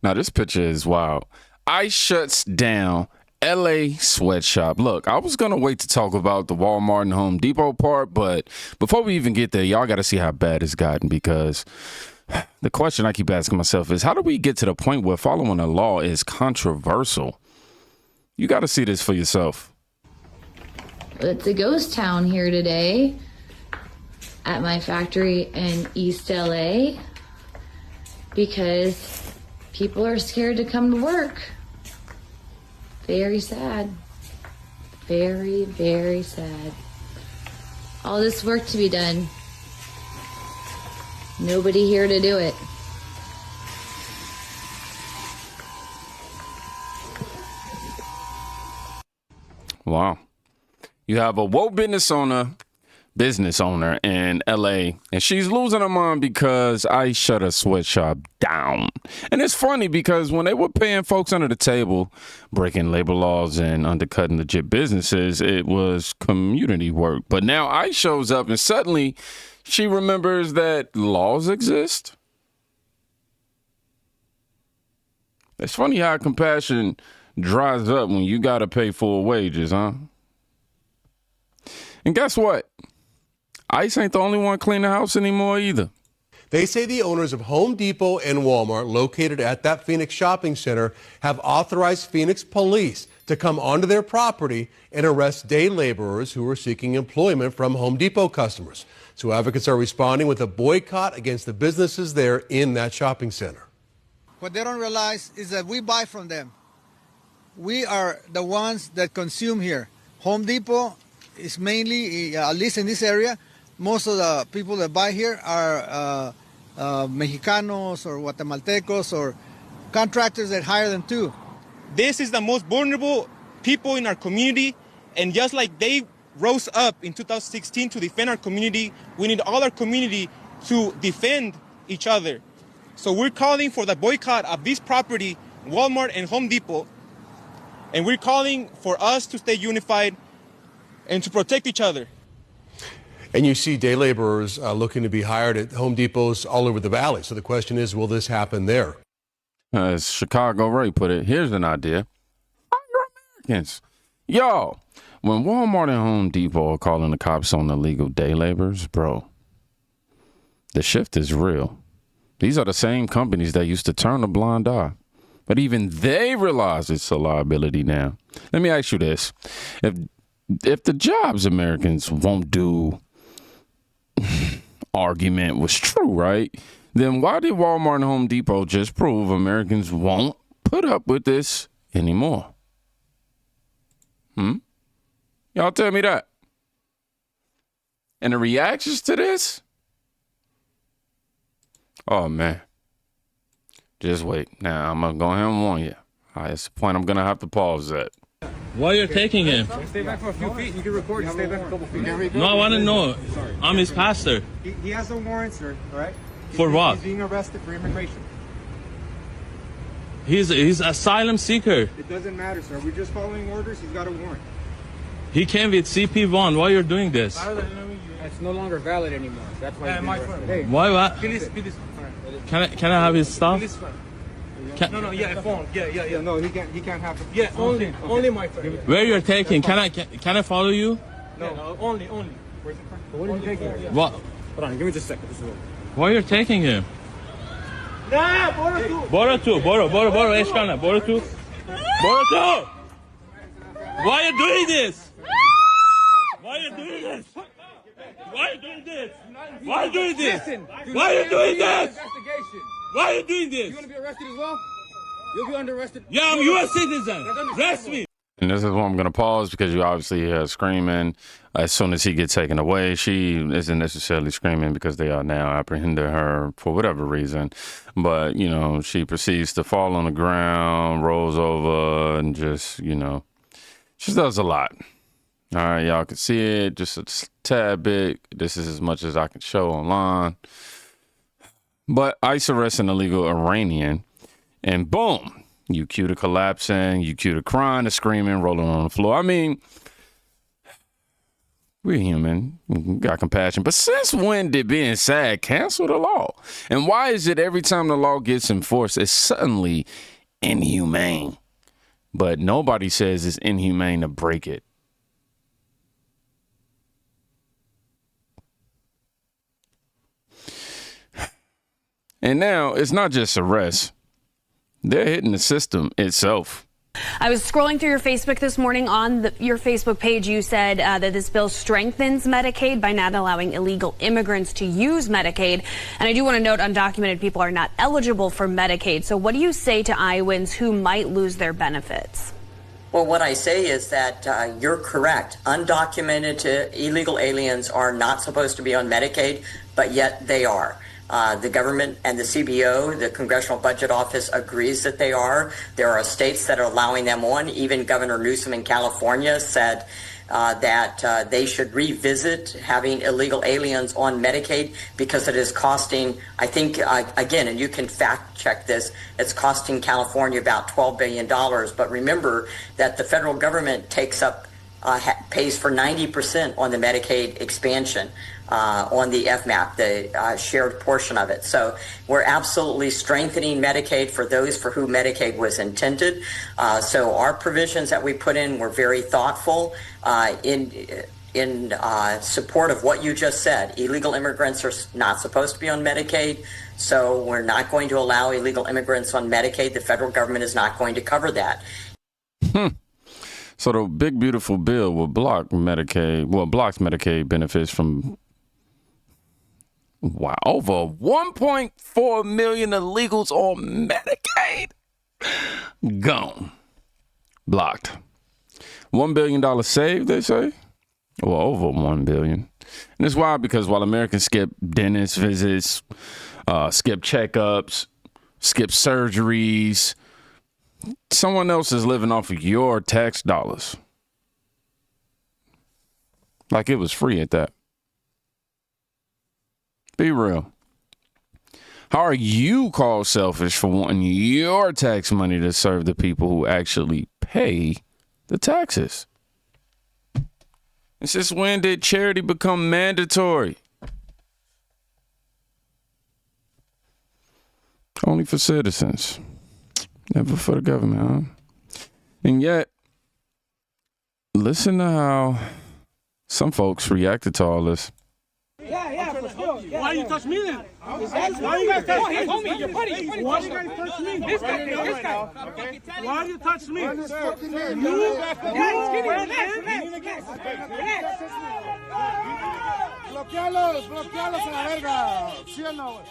Now, this picture is wild. ICE shuts down LA sweatshop. Look, I was going to wait to talk about the Walmart and Home Depot part, but before we even get there, y'all got to see how bad it's gotten, because the question I keep asking myself is, how do we get to the point where following the law is controversial? You got to see this for yourself. It's a ghost town here today at my factory in East LA because people are scared to come to work. Very sad. Very, very sad. All this work to be done. Nobody here to do it. Wow. You have a woke business owner in LA, and she's losing her mind because I shut a sweatshop down. And it's funny because when they were paying folks under the table, breaking labor laws and undercutting legit businesses, it was community work. But now ICE shows up and suddenly she remembers that laws exist. It's funny how compassion dries up when you got to pay full wages, huh? And guess what? ICE ain't the only one cleaning the house anymore either. They say the owners of Home Depot and Walmart located at that Phoenix shopping center have authorized Phoenix police to come onto their property and arrest day laborers who are seeking employment from Home Depot customers. So advocates are responding with a boycott against the businesses there in that shopping center. What they don't realize is that we buy from them. We are the ones that consume here. Home Depot is mainly, at least in this area, most of the people that buy here are Mexicanos or Guatemaltecos or contractors that hire them too. This is the most vulnerable people in our community, and just like they rose up in 2016 to defend our community, we need all our community to defend each other. So we're calling for the boycott of this property, Walmart and Home Depot, and we're calling for us to stay unified and to protect each other. And you see day laborers looking to be hired at Home Depots all over the valley. So the question is, will this happen there? As Chicago Ray put it, here's an idea. Hire Americans. Y'all, when Walmart and Home Depot are calling the cops on illegal day laborers, bro, the shift is real. These are the same companies that used to turn a blind eye. But even they realize it's a liability now. Let me ask you this. If the jobs Americans won't do argument was true, right? Then why did Walmart and Home Depot just prove Americans won't put up with this anymore? Y'all tell me that. And the reactions to this? Oh, man. Just wait. Now, I'm going to go ahead and warn you. That's the point I'm going to have to pause at. Why you're taking him? Stay back for a few feet. You can record. Stay back a couple feet. No, I want to know. I'm his pastor. He has a warrant, sir. All right. For what? He's being arrested for immigration. He's asylum seeker. It doesn't matter, sir. We're just following orders. He's got a warrant. He came with CP1. Why you're doing this? It's no longer valid anymore. That's why. Yeah, my friend. Hey, why? What? Be this. Can I have his stuff? No, yeah, phone. Yeah. No, he can't have it. Yeah, only my friend. Where you're taking? Can I follow you? No, only. Where's the friend? What are you taking? What? Hold on, give me just a second. Why you're taking him? Nah, Boro tu. Eshkana. Boro tu. Why are you doing this? Why are you doing this? Why are you doing this? Why are you doing this? Why are you doing this? Why are you doing this? You want to be arrested as well? You'll be under arrested. Yeah, I'm a U.S. citizen. Arrest me. And this is where I'm going to pause because you obviously hear her screaming. As soon as he gets taken away, she isn't necessarily screaming because they are now apprehending her for whatever reason. But, she proceeds to fall on the ground, rolls over, and just does a lot. All right, y'all can see it just a tad bit. This is as much as I can show online. But ICE arrests an illegal Iranian, and boom, you cue the collapsing, you cue the crying, the screaming, rolling on the floor. I mean, We're human. We got compassion. But since when did being sad cancel the law? And why is it every time the law gets enforced, it's suddenly inhumane? But nobody says it's inhumane to break it. And now it's not just arrests. They're hitting the system itself. I was scrolling through your Facebook this morning. On your Facebook page, you said that this bill strengthens Medicaid by not allowing illegal immigrants to use Medicaid. And I do want to note undocumented people are not eligible for Medicaid. So what do you say to Iowans who might lose their benefits? Well, what I say is that you're correct. Undocumented illegal aliens are not supposed to be on Medicaid, but yet they are. The government and the CBO, the Congressional Budget Office, agrees that they are. There are states that are allowing them on. Even Governor Newsom in California said that they should revisit having illegal aliens on Medicaid because it is costing, I think, again, and you can fact check this, it's costing California about $12 billion. But remember that the federal government takes up pays for 90% on the Medicaid expansion on the FMAP, the shared portion of it. So we're absolutely strengthening Medicaid for those for whom Medicaid was intended. So our provisions that we put in were very thoughtful in support of what you just said. Illegal immigrants are not supposed to be on Medicaid, so we're not going to allow illegal immigrants on Medicaid. The federal government is not going to cover that. So the big, beautiful bill will block Medicaid, blocks Medicaid benefits from, over 1.4 million illegals on Medicaid. Gone. Blocked. $1 billion saved, they say? Well, over $1 billion. And it's wild because while Americans skip dentist visits, skip checkups, skip surgeries, someone else is living off of your tax dollars. Like it was free at that. Be real. How are you called selfish for wanting your tax money to serve the people who actually pay the taxes? And since when did charity become mandatory? Only for citizens. Never for the government, huh? And yet, listen to how some folks reacted to all this. Why you touch me then? Why you guys touch me? Why you guys touch me? This guy. Why you touch me? Bloquealos a la verga. ¿Sí o no?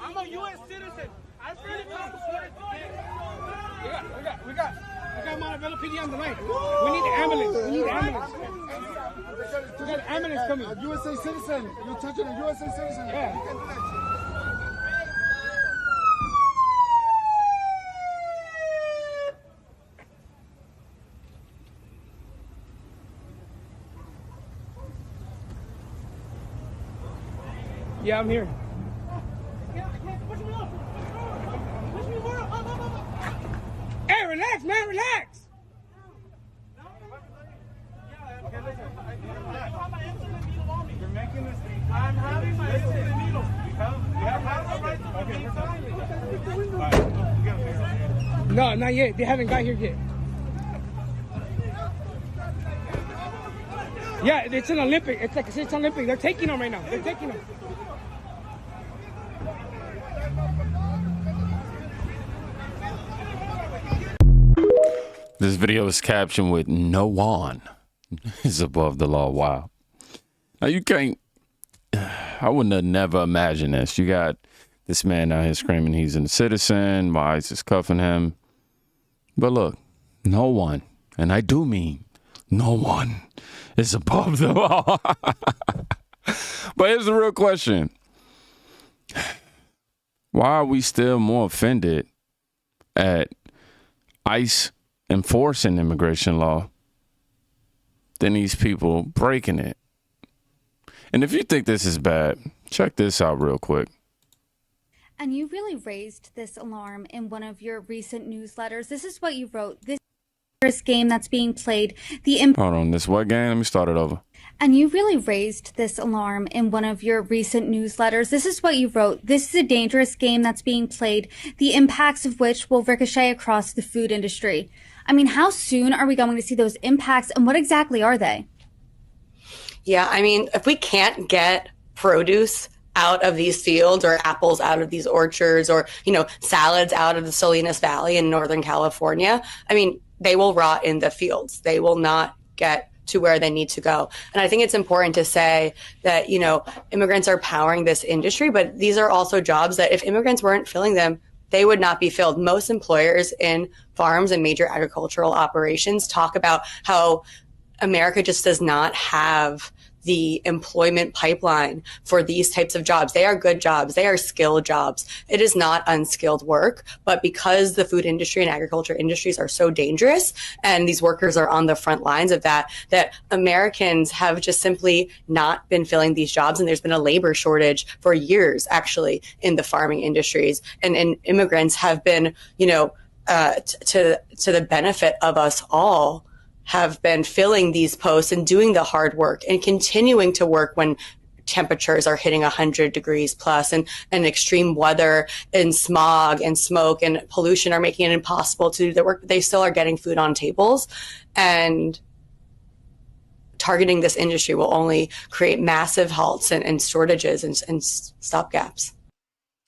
I'm a U.S. citizen. I got Montebello PD on the line. We need the ambulance. We got an ambulance coming. A USA citizen. You're touching a USA citizen. Yeah. Yeah, I'm here. Hey, relax, man, relax. You're making this. I'm having my insulin needle. You have right to No, not yet. They haven't got here yet. Yeah, it's an Olympic. It's Olympic. They're taking them right now. They're taking them. This video is captioned with "No one is above the law." Wow. Now you can't. I wouldn't have never imagined this. You got this man out here screaming he's a citizen. Why ICE is cuffing him? But look, no one, and I do mean no one, is above the law. But here's the real question: why are we still more offended at ICE enforcing immigration law than these people breaking it? And if you think this is bad, check this out real quick. And you really raised this alarm in one of your recent newsletters. This is what you wrote. game that's being played. Hold on, this what game? Let me start it over. And you really raised this alarm in one of your recent newsletters. This is what you wrote. This is a dangerous game that's being played, the impacts of which will ricochet across the food industry. I mean, how soon are we going to see those impacts, and what exactly are they? Yeah, I mean, if we can't get produce out of these fields or apples out of these orchards or, salads out of the Salinas Valley in Northern California, I mean, they will rot in the fields. They will not get to where they need to go. And I think it's important to say that, immigrants are powering this industry, but these are also jobs that if immigrants weren't filling them, they would not be filled. Most employers in farms and major agricultural operations talk about how America just does not have the employment pipeline for these types of jobs. They are good jobs. They are skilled jobs. It is not unskilled work, but because the food industry and agriculture industries are so dangerous and these workers are on the front lines of that Americans have just simply not been filling these jobs. And there's been a labor shortage for years, actually, in the farming industries. And immigrants have been, to the benefit of us all, have been filling these posts and doing the hard work and continuing to work when temperatures are hitting 100 degrees plus and extreme weather and smog and smoke and pollution are making it impossible to do the work. They still are getting food on tables, and targeting this industry will only create massive halts and shortages and stopgaps.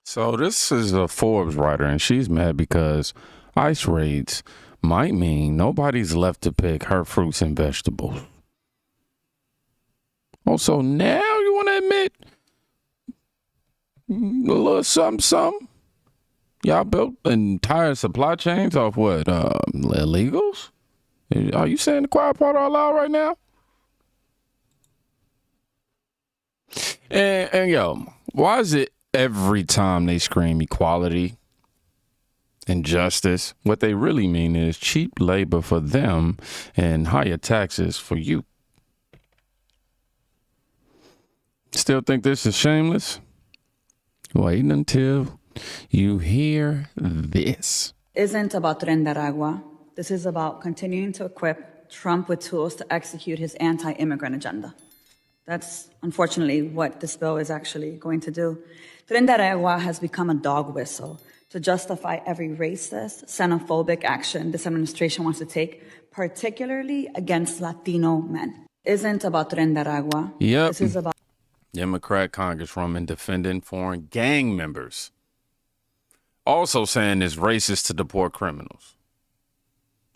So this is a Forbes writer, and she's mad because ICE raids might mean nobody's left to pick her fruits and vegetables. Also, now you want to admit a little something? Y'all built entire supply chains off what? Illegals? Are you saying the quiet part out loud right now? And yo, why is it every time they scream equality and justice, what they really mean is cheap labor for them and higher taxes for you? Still think this is shameless? Waiting until you hear this. Isn't about Tren de Aragua. This is about continuing to equip Trump with tools to execute his anti-immigrant agenda. That's unfortunately what this bill is actually going to do. Tren de Aragua has become a dog whistle to justify every racist, xenophobic action this administration wants to take, particularly against Latino men. Isn't about Tren de Aragua. Yep. This is about Democrat Congresswoman defending foreign gang members. Also saying it's racist to deport criminals.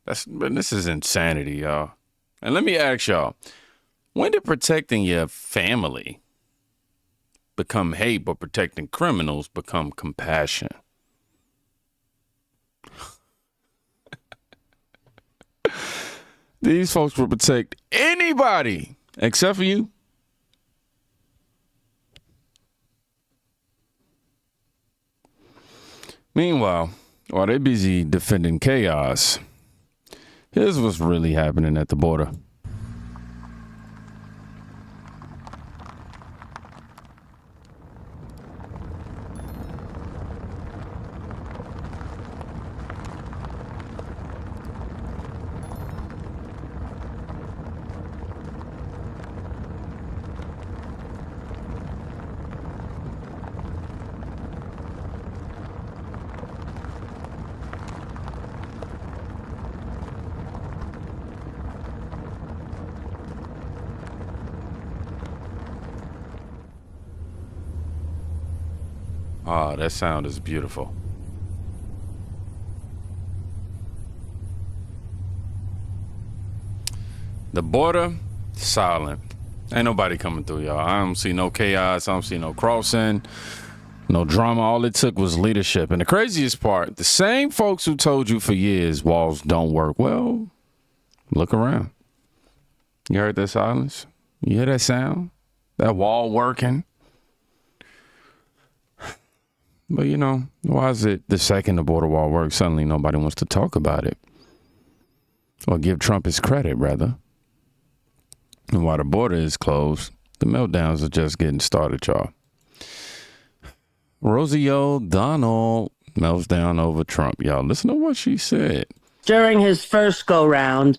This is insanity, y'all. And let me ask y'all, when did protecting your family become hate, but protecting criminals become compassion? These folks will protect anybody except for you. Meanwhile, while they're busy defending chaos, here's what's really happening at the border. Ah, that sound is beautiful. The border, silent. Ain't nobody coming through, y'all. I don't see no chaos. I don't see no crossing, no drama. All it took was leadership. And the craziest part, the same folks who told you for years walls don't work. Well, look around. You heard that silence? You hear that sound? That wall working? But, why is it the second the border wall works, suddenly nobody wants to talk about it? Or give Trump his credit, rather. And while the border is closed, the meltdowns are just getting started, y'all. Rosie O'Donnell melts down over Trump. Y'all, listen to what she said. during his first go round,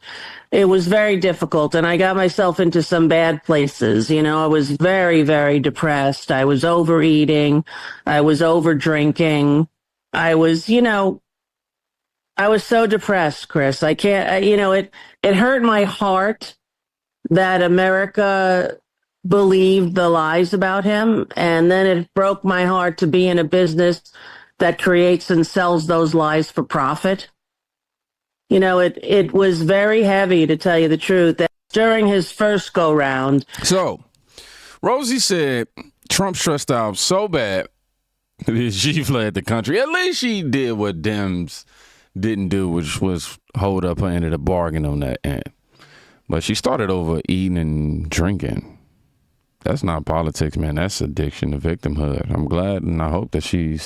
it was very difficult, and I got myself into some bad places. You know, I was very, very depressed. I was overeating. I was over drinking. I was, I was so depressed, Chris. I can't, it hurt my heart that America believed the lies about him. And then it broke my heart to be in a business that creates and sells those lies for profit. It was very heavy, to tell you the truth, that during his first go round. So, Rosie said Trump stressed out so bad that she fled the country. At least she did what Dems didn't do, which was hold up her end of the bargain on that end. But she started over eating and drinking. That's not politics, man. That's addiction to victimhood. I'm glad and I hope that she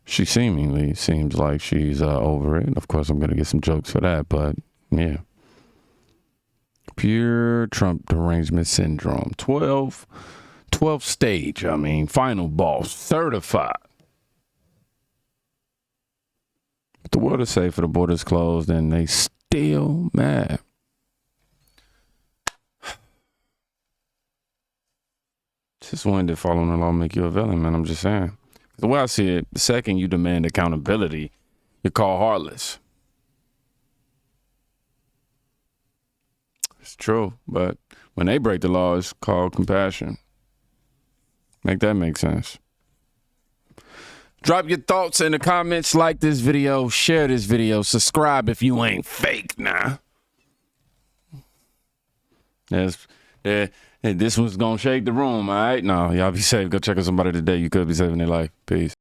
seemingly seems like she's over it. Of course, I'm going to get some jokes for that, but yeah. Pure Trump derangement syndrome. 12th stage, final boss, certified. But the world is safe, the border's closed, and they still mad. Just wanted to follow the law make you a villain, man. I'm just saying. The way I see it, the second you demand accountability, you're called heartless. It's true, but when they break the law, it's called compassion. Make that make sense. Drop your thoughts in the comments, like this video, share this video, subscribe if you ain't fake now. This was gonna shake the room, all right? No, y'all be safe. Go check on somebody today. You could be saving their life. Peace.